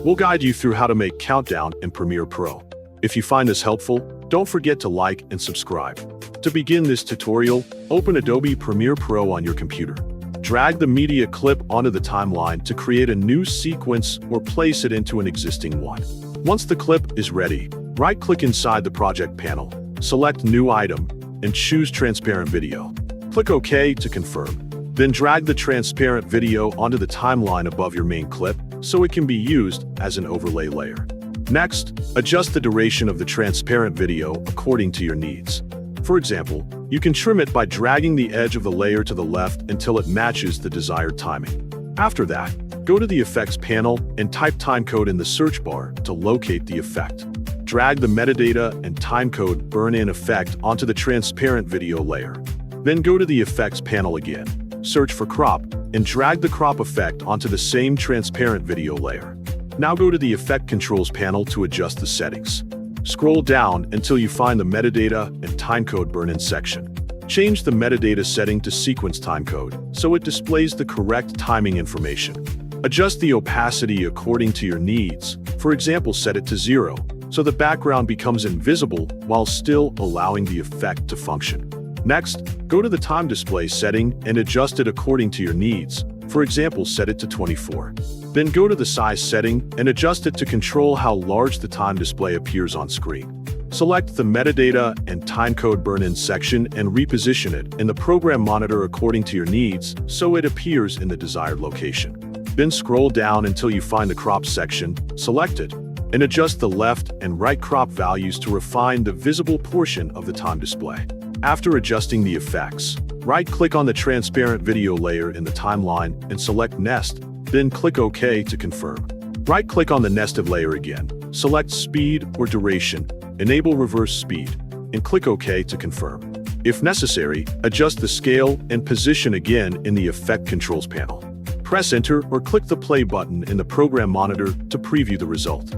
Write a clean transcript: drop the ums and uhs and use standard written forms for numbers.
We'll guide you through how to make Countdown in Premiere Pro. If you find this helpful, don't forget to like and subscribe. To begin this tutorial, open Adobe Premiere Pro on your computer. Drag the media clip onto the timeline to create a new sequence or place it into an existing one. Once the clip is ready, right-click inside the project panel, select New Item, and choose Transparent Video. Click OK to confirm. Then drag the transparent video onto the timeline above your main clip so it can be used as an overlay layer. Next, adjust the duration of the transparent video according to your needs. For example, you can trim it by dragging the edge of the layer to the left until it matches the desired timing. After that, go to the Effects panel and type Timecode in the search bar to locate the effect. Drag the Metadata and Timecode Burn-In effect onto the transparent video layer. Then go to the Effects panel again, search for Crop, and drag the crop effect onto the same transparent video layer. Now go to the Effect Controls panel to adjust the settings. Scroll down until you find the Metadata and Timecode Burn-In section. Change the metadata setting to Sequence Timecode so it displays the correct timing information. Adjust the opacity according to your needs. For example, set it to 0, so the background becomes invisible while still allowing the effect to function. Next, go to the time display setting and adjust it according to your needs. For example, set it to 24. Then go to the size setting and adjust it to control how large the time display appears on screen. Select the Metadata and Timecode Burn-In section and reposition it in the program monitor according to your needs so it appears in the desired location. Then scroll down until you find the Crop section, select it, and adjust the left and right crop values to refine the visible portion of the time display. After adjusting the effects, right-click on the transparent video layer in the timeline and select Nest, then click OK to confirm. Right-click on the nested layer again, select Speed or Duration, enable Reverse Speed, and click OK to confirm. If necessary, adjust the scale and position again in the Effect Controls panel. Press Enter or click the Play button in the program monitor to preview the result.